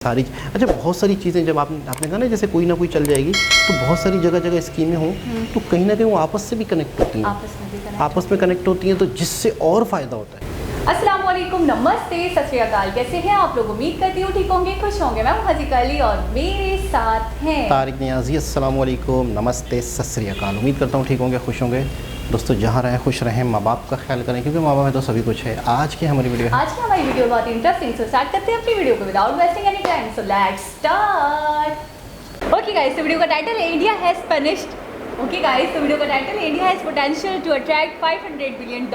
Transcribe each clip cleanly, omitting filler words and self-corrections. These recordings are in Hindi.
सारी अच्छा बहुत सारी चीज़ें जब आपने कहा ना जैसे कोई ना कोई चल जाएगी तो बहुत सारी जगह जगह स्कीमें हों तो कहीं ना कहीं वो आपस से भी कनेक्ट होती हैं, आपस में कनेक्ट होती हैं तो जिससे और फ़ायदा होता है। अस्सलाम वालेकुम, नमस्ते, सत श्री अकाल। कैसे हैं आप लोग? उम्मीद करती हूँ ठीक होंगे, खुश होंगे। मैं हजीक अली और मेरे साथ हैं तारिक नियाज़ी। अस्सलाम वालेकुम, नमस्ते, सत श्री अकाल। उम्मीद करता हूँ ठीक होंगे, खुश होंगे। दोस्तों जहाँ रहें खुश रहें, माँ बाप का ख्याल करें क्योंकि माँ बाप में तो सभी कुछ है। आज की हमारी वीडियो बहुत इंटरेस्टिंग। सो स्टार्ट करते हैं अपनी वीडियो को without wasting any time. So let's start. Okay guys, तो वीडियो का टाइटल है India has finished. Okay guys, तो वीडियो का टाइटल है India has potential to attract $500 billion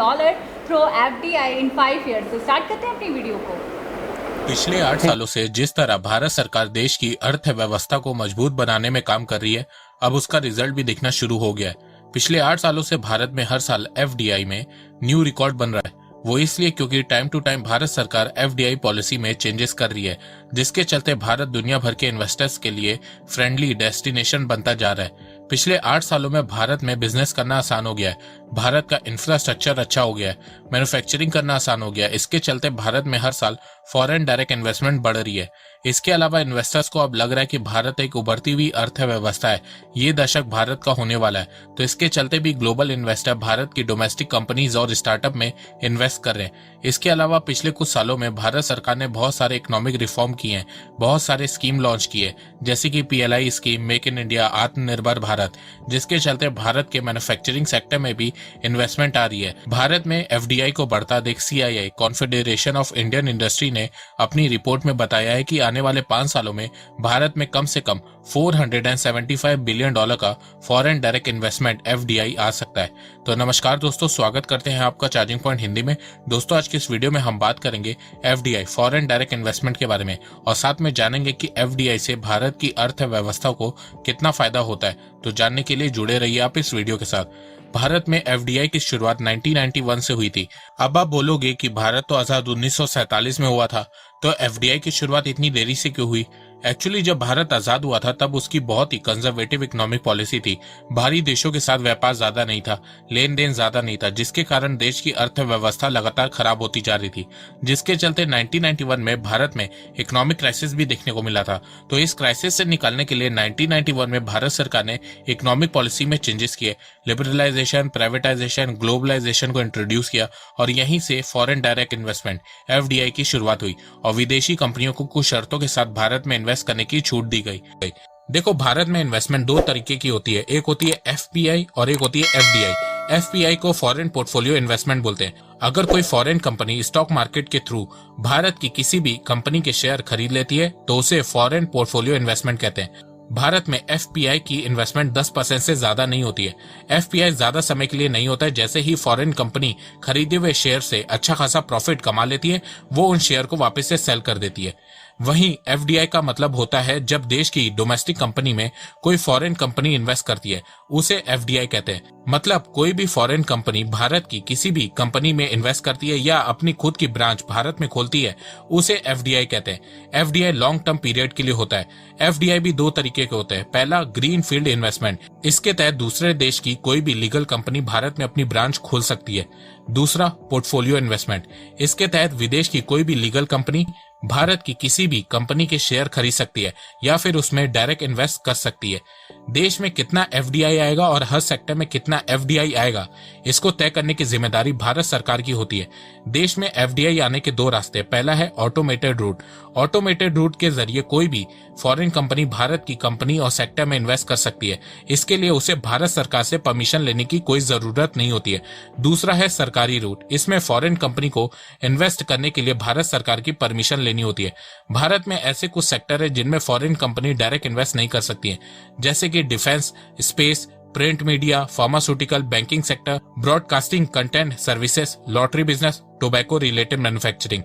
through FDI in 5 years। तो स्टार्ट करते हैं अपनी वीडियो को। पिछले 8 सालों से जिस तरह भारत सरकार देश की अर्थव्यवस्था को मजबूत बनाने में काम कर रही है, अब उसका रिजल्ट भी दिखना शुरू हो गया है। पिछले 8 सालों से भारत में हर साल FDI में न्यू रिकॉर्ड बन रहा है। वो इसलिए क्योंकि टाइम टू टाइम भारत सरकार FDI पॉलिसी में चेंजेस कर रही है, जिसके चलते भारत दुनिया भर के इन्वेस्टर्स के लिए फ्रेंडली डेस्टिनेशन बनता जा रहा है। पिछले 8 सालों में भारत में बिजनेस करना आसान हो गया है, भारत का इंफ्रास्ट्रक्चर अच्छा हो गया है, मैन्युफैक्चरिंग करना आसान हो गया है। इसके चलते भारत में हर साल फॉरेन डायरेक्ट इन्वेस्टमेंट बढ़ रही है। इसके अलावा इन्वेस्टर्स को अब लग रहा है कि भारत एक उभरती हुई अर्थव्यवस्था है, ये दशक भारत का होने वाला है। तो इसके चलते भी ग्लोबल इन्वेस्टर भारत की डोमेस्टिक कंपनीज और स्टार्टअप में इन्वेस्ट कर रहे हैं। इसके अलावा पिछले कुछ सालों में भारत सरकार ने बहुत सारे इकोनॉमिक रिफॉर्म किए हैं, बहुत सारे स्कीम लॉन्च किए, जैसे कि PLI scheme, make in India, आत्मनिर्भर भारत, जिसके चलते भारत के मैन्युफैक्चरिंग सेक्टर में भी इन्वेस्टमेंट आ रही है। भारत में FDI को बढ़ता देख CII, confederation of Indian industry, ने अपनी रिपोर्ट में बताया है कि आने वाले 5 सालों में भारत में कम से कम $475 बिलियन का फॉरेन डायरेक्ट इन्वेस्टमेंट FDI आ सकता है। तो नमस्कार दोस्तों, स्वागत करते हैं आपका चार्जिंग पॉइंट हिंदी में। दोस्तों आज की इस वीडियो में हम बात करेंगे FDI, फॉरेन डायरेक्ट इन्वेस्टमेंट के बारे में, और साथ में जानेंगे कि FDI से भारत की अर्थव्यवस्था को कितना फायदा होता है। तो जानने के लिए जुड़े रहिए आप इस वीडियो के साथ। भारत में FDI की शुरुआत 1991 से हुई थी। अब आप बोलोगे कि भारत तो आजाद 1947 में हुआ था, तो FDI की शुरुआत इतनी देरी से क्यों हुई? एक्चुअली जब भारत आजाद हुआ था तब उसकी बहुत ही कंजर्वेटिव इकोनॉमिक पॉलिसी थी। बाहरी देशों के साथ व्यापार ज्यादा नहीं था, लेन देन ज्यादा नहीं था, जिसके कारण देश की अर्थव्यवस्था लगातार खराब होती जा रही थी, जिसके चलते 1991 में भारत में इकोनॉमिक क्राइसिस भी देखने को मिला था। तो इस क्राइसिस से निकालने के लिए 1991 में भारत सरकार ने इकोनॉमिक पॉलिसी में चेंजेस किए, लिबरलाइजेशन, प्राइवेटाइजेशन, ग्लोबलाइजेशन को इंट्रोड्यूस किया, और यहीं से फॉरेन डायरेक्ट इन्वेस्टमेंट FDI की शुरुआत हुई और विदेशी कंपनियों को कुछ शर्तों के साथ भारत में इन्वेस्ट करने की छूट दी गई। देखो, भारत में इन्वेस्टमेंट 2 तरीके की होती है, एक होती है FPI और एक होती है FDI। FPI को फॉरेन पोर्टफोलियो इन्वेस्टमेंट बोलते हैं। अगर कोई फॉरेन कंपनी स्टॉक मार्केट के थ्रू भारत की किसी भी कंपनी के शेयर खरीद लेती है तो उसे फॉरेन पोर्टफोलियो इन्वेस्टमेंट कहते हैं। भारत में FPI की इन्वेस्टमेंट 10% से ज्यादा नहीं होती है। FPI ज्यादा समय के लिए नहीं होता है। जैसे ही फॉरेन कंपनी खरीदे हुए शेयर से अच्छा खासा प्रॉफिट कमा लेती है, वो उन शेयर को वापस से सेल कर देती है। वहीं FDI का मतलब होता है जब देश की डोमेस्टिक कंपनी में कोई फॉरेन कंपनी इन्वेस्ट करती है, उसे FDI कहते हैं। मतलब कोई भी फॉरेन कंपनी भारत की किसी भी कंपनी में इन्वेस्ट करती है या अपनी खुद की ब्रांच भारत में खोलती है, उसे FDI कहते हैं। FDI लॉन्ग टर्म पीरियड के लिए होता है। FDI भी 2 तरीके के होते हैं। पहला, ग्रीन फील्ड इन्वेस्टमेंट, इसके तहत दूसरे देश की कोई भी लीगल कंपनी भारत में अपनी ब्रांच खोल सकती है। दूसरा, पोर्टफोलियो इन्वेस्टमेंट, इसके तहत विदेश की कोई भी लीगल कंपनी भारत की किसी भी कंपनी के शेयर खरीद सकती है या फिर उसमें डायरेक्ट इन्वेस्ट कर सकती है। देश में कितना FDI आएगा और हर सेक्टर में कितना FDI आएगा, इसको तय करने की जिम्मेदारी भारत सरकार की होती है। देश में FDI आने के 2 रास्ते, पहला है ऑटोमेटेड रूट। ऑटोमेटेड रूट के जरिए कोई भी फॉरेन कंपनी भारत की कंपनी और सेक्टर में इन्वेस्ट कर सकती है। इसके लिए उसे भारत सरकार से परमिशन लेने की कोई जरूरत नहीं होती है। दूसरा है सरकारी रूट। इसमें फॉरेन कंपनी को इन्वेस्ट करने के लिए भारत सरकार की परमिशन लेनी होती है। भारत में ऐसे कुछ सेक्टर है जिनमें फॉरेन कंपनी डायरेक्ट इन्वेस्ट नहीं कर सकती है, जैसे कि defence, space, print media, pharmaceutical, banking sector, broadcasting, content services, lottery business, tobacco related manufacturing.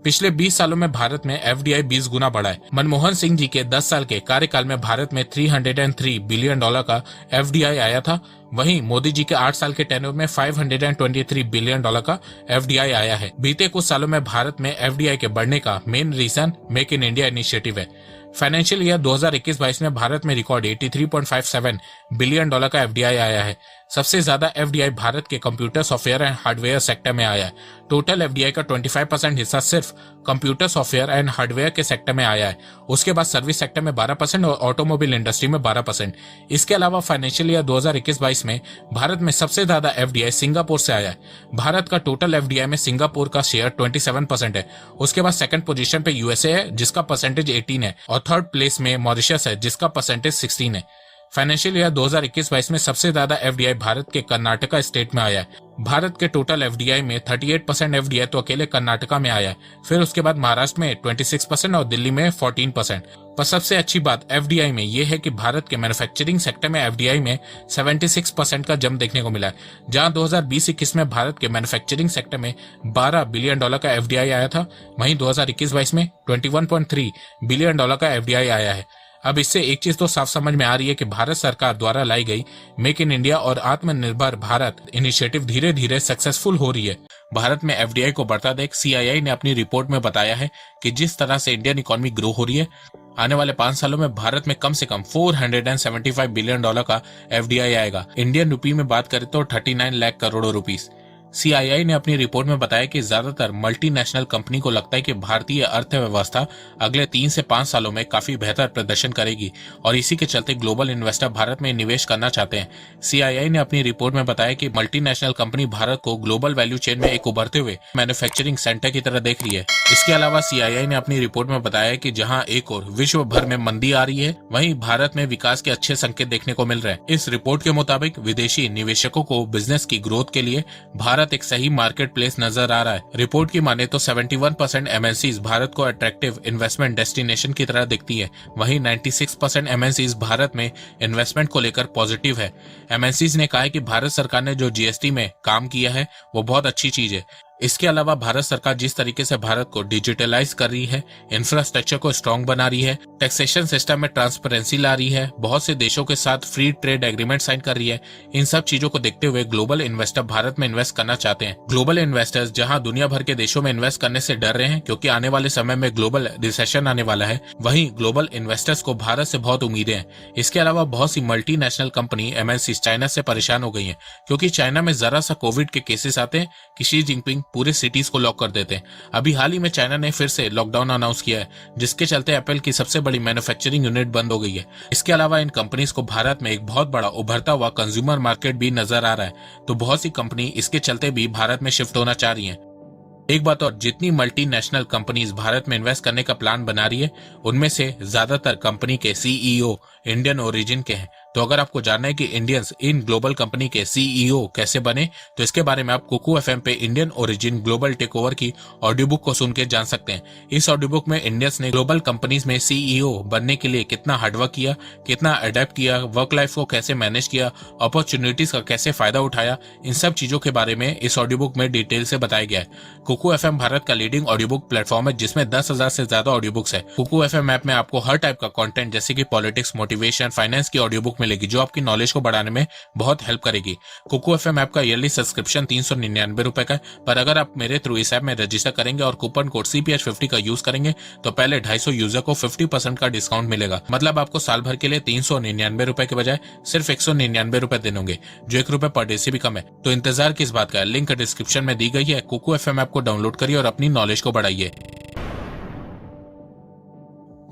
पिछले 20 सालों में भारत में FDI 20 गुना बढ़ा है। मनमोहन सिंह जी के 10 साल के कार्यकाल में भारत में $303 बिलियन का FDI आया था। वहीं मोदी जी के 8 साल के टेन्योर में $523 बिलियन का FDI आया है। बीते कुछ सालों में भारत में FDI के बढ़ने का main reason make in India initiative है। फाइनेंशियल ईयर 2021-22 में भारत में रिकॉर्ड $83.57 बिलियन का FDI आया है। सबसे ज्यादा एफडीआई भारत के computer software and hardware sector में आया है। टोटल एफडीआई का 25% हिस्सा सिर्फ कंप्यूटर सॉफ्टवेयर एंड हार्डवेयर के सेक्टर में आया है। उसके बाद सर्विस सेक्टर में 12% और ऑटोमोबाइल इंडस्ट्री में 12%। इसके अलावा फाइनेंशियल ईयर 2021-22 में भारत में सबसे ज्यादा एफडीआई सिंगापुर से आया है। भारत का टोटल एफडीआई में सिंगापुर का शेयर 27% है। उसके बाद सेकंड पोजीशन पे यूएसए है जिसका परसेंटेज 18 है और थर्ड प्लेस में मॉरिशस है जिसका परसेंटेज 16 है। फाइनेंशियल ईयर 2021-22 में सबसे ज्यादा एफडीआई भारत के कर्नाटका स्टेट में आया है। भारत के टोटल एफडीआई में 38% एफडीआई तो अकेले कर्नाटका में आया है। फिर उसके बाद महाराष्ट्र में 26% और दिल्ली में 14%। पर सबसे अच्छी बात एफडीआई में यह है कि भारत के मैन्युफैक्चरिंग सेक्टर में एफडीआई में 76% का जंप देखने को मिला है। जहां 2020-21 में भारत के मैन्युफैक्चरिंग सेक्टर में $12 बिलियन का एफडीआई आया था, वहीं 2021-22 में $21.3 बिलियन का एफडीआई आया है। अब इससे एक चीज तो साफ समझ में आ रही है कि भारत सरकार द्वारा लाई गई मेक इन इंडिया और आत्मनिर्भर भारत इनिशिएटिव धीरे धीरे सक्सेसफुल हो रही है। भारत में एफडीआई को बढ़ता देख सीआईआई ने अपनी रिपोर्ट में बताया है कि जिस तरह से इंडियन इकोनॉमी ग्रो हो रही है, आने वाले 5 सालों में भारत में कम से कम $475 बिलियन का एफडीआई आएगा। इंडियन रुपी में बात करें तो 39 लाख करोड़ रुपीस। सीआईआई ने अपनी रिपोर्ट में बताया कि ज्यादातर मल्टीनेशनल कंपनी को लगता है कि भारतीय अर्थव्यवस्था अगले 3 से 5 सालों में काफी बेहतर प्रदर्शन करेगी और इसी के चलते ग्लोबल इन्वेस्टर भारत में निवेश करना चाहते हैं। सीआईआई ने अपनी रिपोर्ट में बताया कि मल्टीनेशनल कंपनी भारत को ग्लोबल वैल्यू चेन में एक उभरते हुए मैन्युफैक्चरिंग सेंटर की तरह देख रही है। इसके अलावा सीआईआई ने अपनी रिपोर्ट में बताया कि जहां एक और विश्व भर में मंदी आ रही है, वहीं भारत में विकास के अच्छे संकेत देखने को मिल रहे हैं। इस रिपोर्ट के मुताबिक विदेशी निवेशकों को बिजनेस की ग्रोथ के लिए भारत एक सही मार्केट प्लेस नजर आ रहा है। रिपोर्ट की माने तो 71% एमएनसीज भारत को अट्रैक्टिव इन्वेस्टमेंट डेस्टिनेशन की तरह दिखती है, वहीं 96% एमएनसीज भारत में इन्वेस्टमेंट को लेकर पॉजिटिव है। एमएनसीज ने कहा है कि भारत सरकार ने जो जीएसटी में काम किया है वो बहुत अच्छी चीज है। इसके अलावा भारत सरकार जिस तरीके से भारत को डिजिटलाइज कर रही है, इंफ्रास्ट्रक्चर को स्ट्रॉन्ग बना रही है, टैक्सेशन सिस्टम में ट्रांसपेरेंसी ला रही है, बहुत से देशों के साथ फ्री ट्रेड एग्रीमेंट साइन कर रही है, इन सब चीजों को देखते हुए ग्लोबल इन्वेस्टर भारत में इन्वेस्ट करना चाहते हैं। ग्लोबल इन्वेस्टर्स जहां दुनिया भर के देशों में इन्वेस्ट करने से डर रहे हैं क्योंकि आने वाले समय में ग्लोबल रिसेशन आने वाला है, वहीं ग्लोबल इन्वेस्टर्स को भारत से बहुत उम्मीदें हैं। इसके अलावा बहुत सी मल्टीनेशनल कंपनी एमएनसी चाइना से परेशान हो गई है क्योंकि चाइना में जरा सा कोविड के केसेस आते हैं कि शी जिनपिंग पूरे सिटीज को लॉक कर देते हैं। अभी हाल ही में चाइना ने फिर से लॉकडाउन अनाउंस किया है जिसके चलते एप्पल की सबसे बड़ी मैन्युफैक्चरिंग यूनिट बंद हो गई है। इसके अलावा इन कंपनीज को भारत में एक बहुत बड़ा उभरता हुआ कंज्यूमर मार्केट भी नजर आ रहा है, तो बहुत सी कंपनी इसके चलते भी भारत में शिफ्ट होना चाह रही है। एक बात और, जितनी मल्टीनेशनल कंपनीज भारत में इन्वेस्ट करने का प्लान बना रही है उनमें से ज्यादातर कंपनी के सीईओ इंडियन ओरिजिन के हैं। तो अगर आपको जानना है कि इंडियंस इन ग्लोबल कंपनी के सीईओ कैसे बने, तो इसके बारे में आप कुकू एफएम पे इंडियन ओरिजिन ग्लोबल टेकओवर की ऑडियो बुक को सुन के जान सकते हैं। इस ऑडियो बुक में इंडियंस ने ग्लोबल कंपनीज में सीईओ बनने के लिए कितना हार्डवर्क किया, कितना अडेप्ट किया, वर्क लाइफ को कैसे मैनेज किया, अपॉर्चुनिटीज का कैसे फायदा उठाया, इन सब चीजों के बारे में इस ऑडियो बुक में डिटेल से बताया गया है। कुकू एफएम भारत का लीडिंग ऑडियो बुक प्लेटफॉर्म है जिसमें 10,000 से ज्यादा ऑडियो बुक्स है। कुकू एफएम ऐप में आपको हर टाइप का कंटेंट जैसे कि पॉलिटिक्स, मोटिवेशन, फाइनेंस की ऑडियो बुक मिलेगी जो आपकी नॉलेज को बढ़ाने में बहुत हेल्प करेगी। कुकू एफएम ऐप का ईयरली सब्सक्रिप्शन 399 रुपए का है, पर अगर आप मेरे थ्रू इस ऐप में रजिस्टर करेंगे और कूपन कोड CPH50 का यूज करेंगे तो पहले 250 यूजर को 50% का डिस्काउंट मिलेगा। मतलब आपको साल भर के लिए 399 रुपए के बजाय सिर्फ 199 रुपए देने होंगे, जो ₹1 पर डे से भी कम है। तो इंतजार किस बात का है, लिंक डिस्क्रिप्शन में दी गई है। कुकू एफएम ऐप को डाउनलोड करिए और अपनी नॉलेज को बढ़ाइए।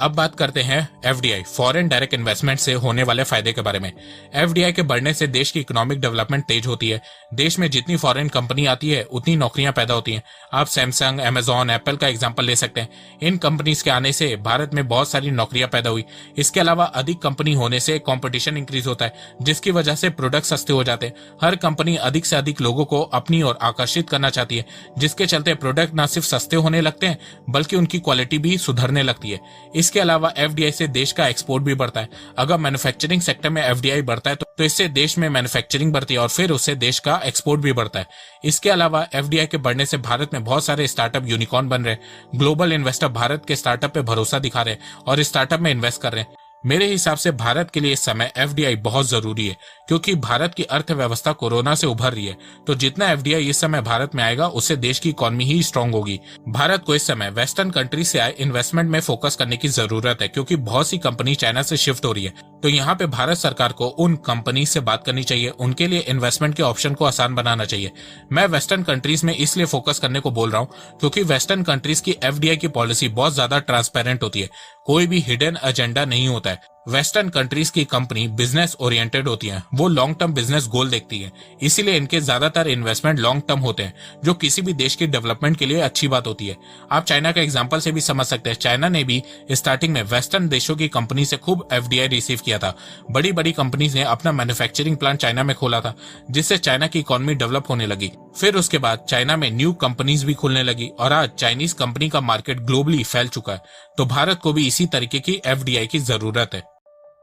अब बात करते हैं एफडीआई फॉरेन डायरेक्ट इन्वेस्टमेंट से होने वाले फायदे के बारे में। एफडीआई के बढ़ने से देश की इकोनॉमिक डेवलपमेंट तेज होती है। देश में जितनी फॉरेन कंपनी आती है उतनी नौकरियां पैदा होती हैं। आप सैमसंग, अमेजॉन, एप्पल का एग्जांपल ले सकते हैं। इन कंपनीज के आने से भारत में बहुत सारी नौकरियां पैदा हुई। इसके अलावा अधिक कंपनी होने से कंपटीशन इंक्रीज होता है जिसकी वजह से प्रोडक्ट सस्ते हो जाते हैं। हर कंपनी अधिक से अधिक लोगों को अपनी ओर आकर्षित करना चाहती है जिसके चलते प्रोडक्ट न सिर्फ सस्ते होने लगते हैं बल्कि उनकी क्वालिटी भी सुधरने लगती है। इसके अलावा एफडीआई से देश का एक्सपोर्ट भी बढ़ता है। अगर मैन्युफैक्चरिंग सेक्टर में एफडीआई बढ़ता है तो इससे देश में मैन्युफैक्चरिंग बढ़ती है और फिर उससे देश का एक्सपोर्ट भी बढ़ता है। इसके अलावा एफडीआई के बढ़ने से भारत में बहुत सारे स्टार्टअप यूनिकॉर्न बन रहे हैं। ग्लोबल इन्वेस्टर भारत के स्टार्टअप पे भरोसा दिखा रहे हैं और स्टार्टअप में इन्वेस्ट कर रहे हैं। मेरे हिसाब से भारत के लिए इस समय एफडीआई बहुत जरूरी है, क्योंकि भारत की अर्थव्यवस्था कोरोना से उभर रही है। तो जितना एफडीआई इस समय भारत में आएगा, उससे देश की इकोनॉमी ही स्ट्रांग होगी। भारत को इस समय वेस्टर्न कंट्री से आए इन्वेस्टमेंट में फोकस करने की जरूरत है, क्योंकि बहुत सी कंपनी चाइना से शिफ्ट हो रही है। तो यहाँ पे भारत सरकार को उन कंपनी से बात करनी चाहिए, उनके लिए इन्वेस्टमेंट के ऑप्शन को आसान बनाना चाहिए। मैं वेस्टर्न कंट्रीज में इसलिए फोकस करने को बोल रहा हूँ क्योंकि वेस्टर्न कंट्रीज की एफडीआई की पॉलिसी बहुत ज्यादा ट्रांसपेरेंट होती है, कोई भी हिडन एजेंडा नहीं होता है। वेस्टर्न कंट्रीज की कंपनी बिजनेस ओरिएंटेड होती हैं, वो लॉन्ग टर्म बिजनेस गोल देखती है, इसीलिए इनके ज्यादातर इन्वेस्टमेंट लॉन्ग टर्म होते हैं, जो किसी भी देश की डेवलपमेंट के लिए अच्छी बात होती है। आप चाइना के एग्जांपल से भी समझ सकते हैं, चाइना ने भी स्टार्टिंग में वेस्टर्न देशों की कंपनी से खूब एफडीआई रिसीव किया था। बड़ी बड़ी कंपनीज ने अपना मैन्युफैक्चरिंग प्लांट चाइना में खोला था, जिससे चाइना की इकोनॉमी डेवलप होने लगी। फिर उसके बाद चाइना में न्यू कंपनीज भी खुलने लगी और आज चाइनीज कंपनी का मार्केट ग्लोबली फैल चुका है। तो भारत को भी इसी तरीके की एफडीआई की जरूरत है।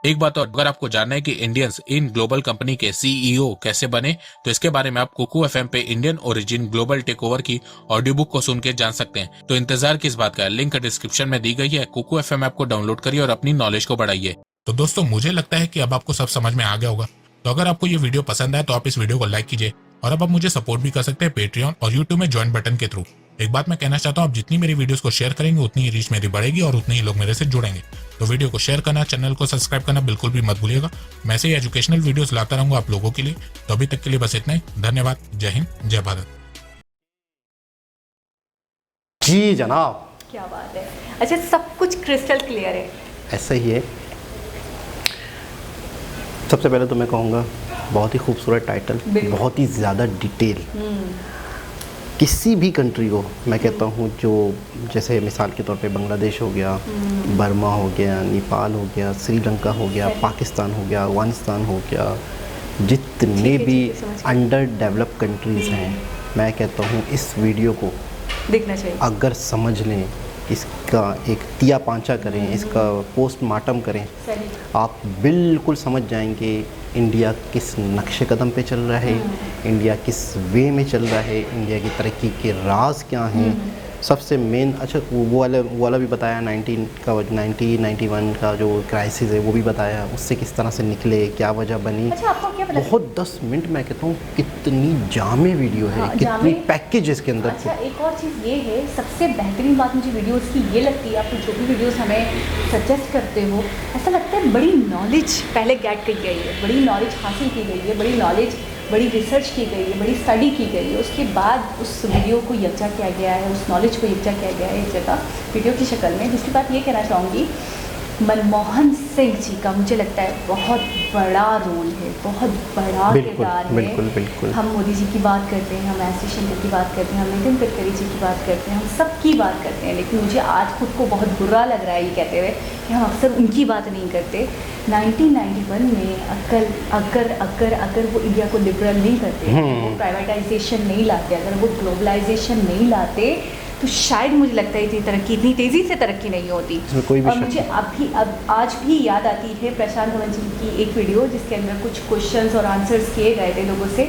एक बात और, अगर आपको जानना है कि इंडियंस इन ग्लोबल कंपनी के सीईओ कैसे बने, तो इसके बारे में आप कुकू एफएम पे इंडियन ओरिजिन ग्लोबल टेकओवर की ऑडियो बुक को सुन के जान सकते हैं। तो इंतजार किस बात का है, लिंक डिस्क्रिप्शन में दी गई है। कुकू एफएम ऐप को डाउनलोड करिए और अपनी नॉलेज को बढ़ाइए। तो दोस्तों, मुझे लगता है कि अब आपको सब समझ में आ गया होगा। तो अगर आपको ये वीडियो पसंद आए तो आप इस वीडियो को लाइक कीजिए, और अब आप मुझे सपोर्ट भी कर सकते हैं पेट्रियन और यूट्यूब में ज्वाइन बटन के थ्रू। एक बात मैं कहना चाहता हूँ, आप जितनी मेरी वीडियोस को शेयर करेंगे उतनी ही रीच मेरी बढ़ेगी और उतने ही लोग मेरे से जुड़ेंगे। तो वीडियो को शेयर करना, चैनल को सब्सक्राइब करना बिल्कुल भी मत भूलिएगा। मैं ऐसे ही एजुकेशनल वीडियोस लाता रहूंगा आप लोगों के लिए। तो अभी तक के लिए बस इतना ही। धन्यवाद। जय हिंद, जय भारत। जी जनाब, क्या बात है। अच्छा, सब कुछ क्रिस्टल क्लियर है। ऐसा ही है। सबसे पहले तो मैं कहूँगा बहुत ही खूबसूरत टाइटल, बहुत ही ज़्यादा डिटेल। किसी भी कंट्री को मैं कहता हूँ, जो जैसे मिसाल के तौर पे बांग्लादेश हो गया, बर्मा हो गया, नेपाल हो गया, श्रीलंका हो गया, पाकिस्तान हो गया, अफगानिस्तान हो गया, जितने भी अंडर डेवलप कंट्रीज़ हैं, मैं कहता हूँ इस वीडियो को देखना चाहिए। अगर समझ लें, इसका एक तिया पांचा करें, इसका पोस्टमार्टम करें, आप बिल्कुल समझ जाएंगे इंडिया किस नक्शे कदम पे चल रहा है, इंडिया किस वे में चल रहा है, इंडिया की तरक्की के राज क्या हैं। सबसे मेन, अच्छा वो वाला भी बताया 1991 का जो क्राइसिस है वो भी बताया, उससे किस तरह से निकले, क्या वजह बनी। अच्छा, आपको क्या पता? बहुत 10 मिनट मैं कहता हूँ कितनी जामे वीडियो है, कितनी पैकेज इसके अंदर। अच्छा, एक और चीज़ ये है, सबसे बेहतरीन बात मुझे वीडियोस की ये लगती है, आप जो भी वीडियोस हमें सजेस्ट करते हो, ऐसा लगता है बड़ी नॉलेज पहले गेट की गई है, बड़ी नॉलेज हासिल की गई है, बड़ी रिसर्च की गई है, बड़ी स्टडी की गई है, उसके बाद उस वीडियो को यकजा किया गया है, उस नॉलेज को यकजा किया गया है एक जगह वीडियो की शक्ल में। दूसरी बात ये कहना चाहूँगी, मनमोहन सिंह जी का मुझे लगता है बहुत बड़ा रोल है, बहुत बड़ा किरदार है। बिल्कुल। हम मोदी जी की बात करते हैं, हम एस जयशंकर की बात करते हैं, हम नितिन गडकरी जी की बात करते हैं, हम सब की बात करते हैं, लेकिन मुझे आज खुद को बहुत बुरा लग रहा है ये कहते हुए कि हम अक्सर उनकी बात नहीं करते। 1991 में अगर वो इंडिया को लिबरल नहीं करते, वो प्राइवेटाइजेशन नहीं लाते, अगर वो ग्लोबलाइजेशन नहीं लाते, तो शायद मुझे लगता है इतनी तेज़ी से तरक्की नहीं होती। कोई भी और मुझे आज भी याद आती है प्रशांत धवन जी की एक वीडियो, जिसके अंदर कुछ क्वेश्चंस और आंसर्स किए गए थे लोगों से,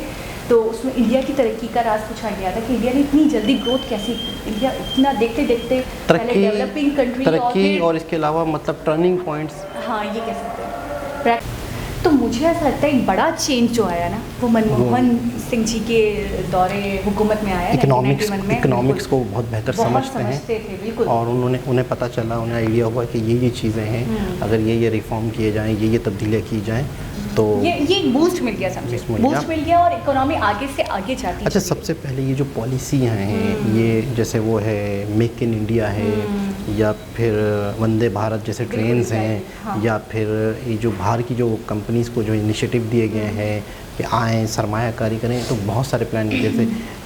तो उसमें इंडिया की तरक्की का राज पूछा गया था कि इंडिया ने इतनी जल्दी ग्रोथ कैसी की, इंडिया इतना देखते देखते पहले डेवलपिंग कंट्री और इसके अलावा मतलब टर्निंग पॉइंट्स, हाँ ये कह सकते हैं। तो मुझे ऐसा लगता है एक बड़ा चेंज जो आया ना, वो मनमोहन सिंह जी के दौरे हुकूमत में आया। इकोनॉमिक्स को बहुत बेहतर समझते हैं, और उन्हें पता चला, उन्हें आइडिया हुआ कि ये चीज़ें हैं, अगर ये रिफॉर्म किए जाएँ, ये तब्दीलियाँ की जाएँ, तो ये बूस्ट मिल गया, समझे, बूस्ट मिल गया और इकोनॉमी आगे से आगे जाती है। अच्छा, सबसे पहले ये जो पॉलिसियाँ हैं, ये जैसे वो है मेक इन इंडिया है, या फिर वंदे भारत जैसे ट्रेन्स हैं, हाँ। या फिर ये जो बाहर की जो कंपनीज़ को जो इनिशिएटिव दिए गए हैं कि आएँ सरमायाकारी करें, तो बहुत सारे प्लान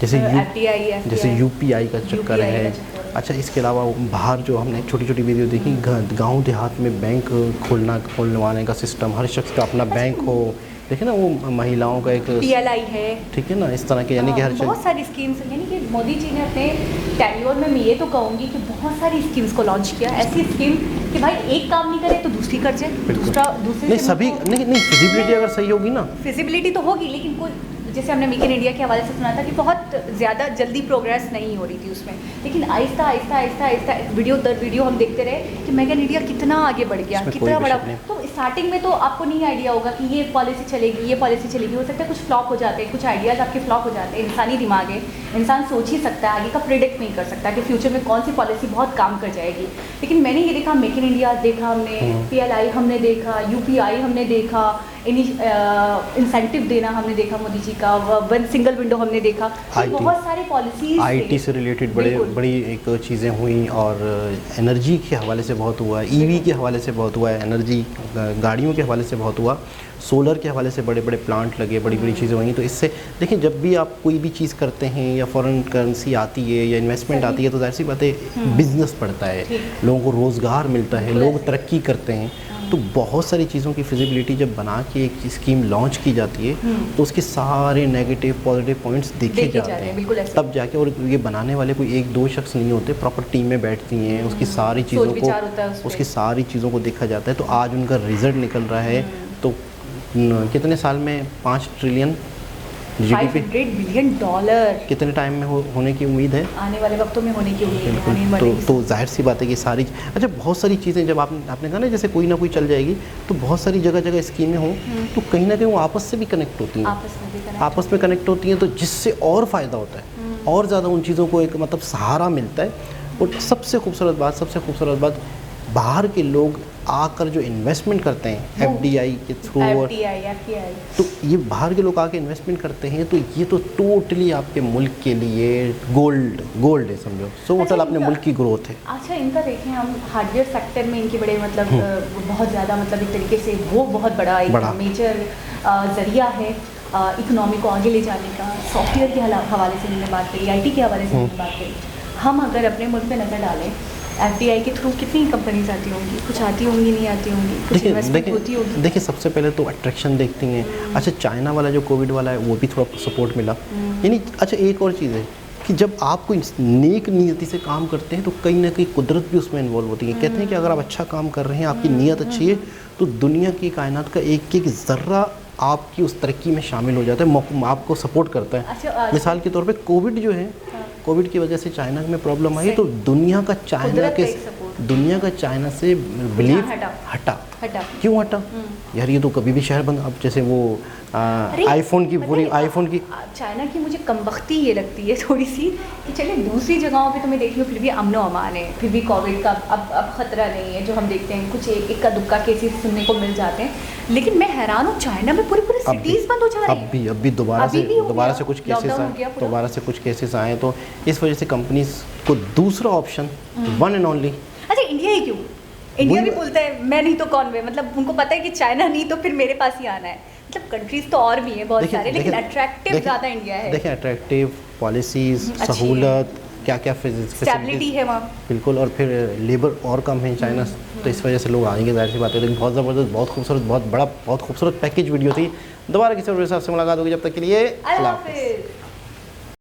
जैसे यूपीआई का चक्कर है। अच्छा, इसके अलावा बाहर जो हमने छोटी छोटी वीडियो देखी, गांव देहात में बैंक खोलवाने का सिस्टम, हर शख्स का अपना बैंक हो, देखिए ना, वो महिलाओं का एक PLI है, ठीक है ना, इस तरह के, यानी कि हर बहुत सारी स्कीम्स, यानी कि मोदी जी ने अपने टेन्योर में, मैं ये तो कहूँगी कि बहुत सारी स्कीम्स को लॉन्च किया, ऐसी स्कीम कि भाई एक काम नहीं करे तो दूसरी कर जाए, दूसरी नहीं, सभी नहीं, फिजिबिलिटी अगर सही होगी ना, फिजिबिलिटी तो होगी, लेकिन कोई, जैसे हमने मेक इन इंडिया के हवाले से सुना था कि बहुत ज़्यादा जल्दी प्रोग्रेस नहीं हो रही थी उसमें, लेकिन आहिस्ता आहिस्ता आहिस्ता आहिस्ता वीडियो दर वीडियो हम देखते रहे कि मेक इन इंडिया कितना आगे बढ़ गया, इसमें कितना कोई बड़ा। भी शक नहीं। तो स्टार्टिंग में तो आपको नहीं आइडिया होगा कि ये पॉलिसी चलेगी, ये पॉलिसी चलेगी, हो सकता है कुछ फ्लॉप हो जाते हैं, कुछ आइडियाज़ आपके फ्लॉप हो जाते हैं। इंसानी दिमाग है, इंसान सोच ही सकता है, आगे का प्रिडिक्ट नहीं कर सकता कि फ्यूचर में कौन सी पॉलिसी बहुत काम कर जाएगी। लेकिन मैंने ये देखा, मेक इन इंडिया देखा हमने, PLI हमने देखा, UPI हमने देखा, इंसेंटिव देना हमने देखा मोदी जी का, वन सिंगल विंडो हमने देखा, तो IT बहुत सारी पॉलिसीज IT से रिलेटेड बड़ी एक चीज़ें हुई, और एनर्जी के हवाले से बहुत हुआ, EV के हवाले से बहुत हुआ, एनर्जी गाड़ियों के हवाले से बहुत हुआ, सोलर के हवाले से बड़े बड़े प्लांट लगे, बड़ी बड़ी चीज़ें हुई। तो इससे देखिए, जब भी आप कोई भी चीज़ करते हैं या फॉरेन करेंसी आती है या इन्वेस्टमेंट आती है, तो जाहिर सी बात है बिजनेस बढ़ता है, लोगों को रोज़गार मिलता है, लोग तरक्की करते हैं। तो बहुत सारी चीज़ों की फिजिबिलिटी जब बना के एक स्कीम लॉन्च की जाती है, तो उसके सारे नेगेटिव पॉजिटिव पॉइंट्स देखे जाते हैं, तब जाके। और ये बनाने वाले कोई एक दो शख्स नहीं होते, प्रॉपर टीम में बैठती हैं, उसकी सारी चीज़ों को देखा जाता है। तो आज उनका रिजल्ट निकल रहा है। तो कितने साल में 5 ट्रिलियन GDP, $500 बिलियन कितने टाइम में होने की उम्मीद है? आने वाले वक्तों में होने की उम्मीद है। तो जाहिर सी बात है कि सारी, अच्छा बहुत सारी चीज़ें जब आपने कहा ना, जैसे कोई ना कोई चल जाएगी, तो बहुत सारी जगह स्कीमें हों, तो कहीं ना कहीं वो आपस से भी कनेक्ट होती हैं, आपस में कनेक्ट होती हैं, तो जिससे और फ़ायदा होता है, और ज़्यादा उन चीज़ों को एक मतलब सहारा मिलता है। और सबसे खूबसूरत बात, बाहर के लोग आकर जो इन्वेस्टमेंट करते हैं FDI के थ्रू, और FDI, तो ये बाहर के लोग आके इन्वेस्टमेंट करते हैं, तो ये तो टोटली आपके मुल्क के लिए गोल्ड है, समझो। टोटल अपने मुल्क की ग्रोथ है। अच्छा, इनका देखें हम हार्डवेयर सेक्टर में इनके बड़े मतलब बहुत ज़्यादा मतलब एक तरीके से वो बहुत बड़ा एक मेजर ज़रिया है इकोनॉमी को आगे ले जाने का। सॉफ्टवेयर के हवाले से हमने बात करी, IT के हवाले से हमने बात करी। हम अगर अपने मुल्क पे नज़र डालें, FDI के थ्रू कितनी कंपनीज आती होंगी, कुछ आती होंगी, नहीं आती होंगी, कुछ इन्वेस्टमेंट होती होगी। देखिए सबसे पहले तो अट्रैक्शन देखती हैं। अच्छा, चाइना वाला जो कोविड वाला है, वो भी थोड़ा सपोर्ट मिला। यानी अच्छा, एक और चीज़ है कि जब आप कोई नेक नीयति से काम करते हैं, तो कहीं ना कहीं कुदरत भी उसमें इन्वॉल्व होती है। कहते हैं कि अगर आप अच्छा काम कर रहे हैं, आपकी नीयत अच्छी है, तो दुनिया की कायनात का एक एक ज़र्रा आपकी उस तरक्की में शामिल हो जाता है, आपको सपोर्ट करता है। अच्छा, मिसाल के तौर पे कोविड जो है, कोविड की वजह से चाइना में प्रॉब्लम आई, तो दुनिया का चाइना से बिलीव हटा। क्यों हटा? यार ये तो कभी भी शहर बंद। अब जैसे वो आईफोन की चाइना की मुझे कमबख्ती ये लगती है थोड़ी सी कि चलिए दूसरी जगहों पे तुम्हें देख लो, फिर भी अमनो अमान है, फिर भी कोविड का अब ख़तरा नहीं है। जो हम देखते हैं कुछ इक्का दुक्का केसेस सुनने को मिल जाते हैं, लेकिन मैं हैरान हूँ, चाइना में पूरी सिटीज़ बंद हो जा रही है। अब भी दोबारा से कुछ केसेस आए, तो इस वजह से कंपनीज को दूसरा ऑप्शन वन एंड ओनली। अच्छा, इंडिया ही क्यों? इंडिया भी बोलता है मैं नहीं तो कौन वे, मतलब उनको पता है कि चाइना नहीं तो फिर मेरे पास ही आना है। मतलब कंट्रीज तो और भी हैं बहुत सारे, लेकिन अट्रैक्टिव ज़्यादा इंडिया है। देखिए अट्रैक्टिव पॉलिसीज़, सहूलत, क्या स्टेबिलिटी है वहाँ, बिल्कुल। और फिर लेबर और कम है चाइना, तो इस वजह से लोग आएंगे, जाहिर सी बात है। लेकिन बहुत ज़बरदस्त, बहुत खूबसूरत, बहुत खूबसूरत पैकेज वीडियो थी। दोबारा किसी और के साथ से मुलाकात होगी, जब तक के लिए अल्लाह हाफ़िज़।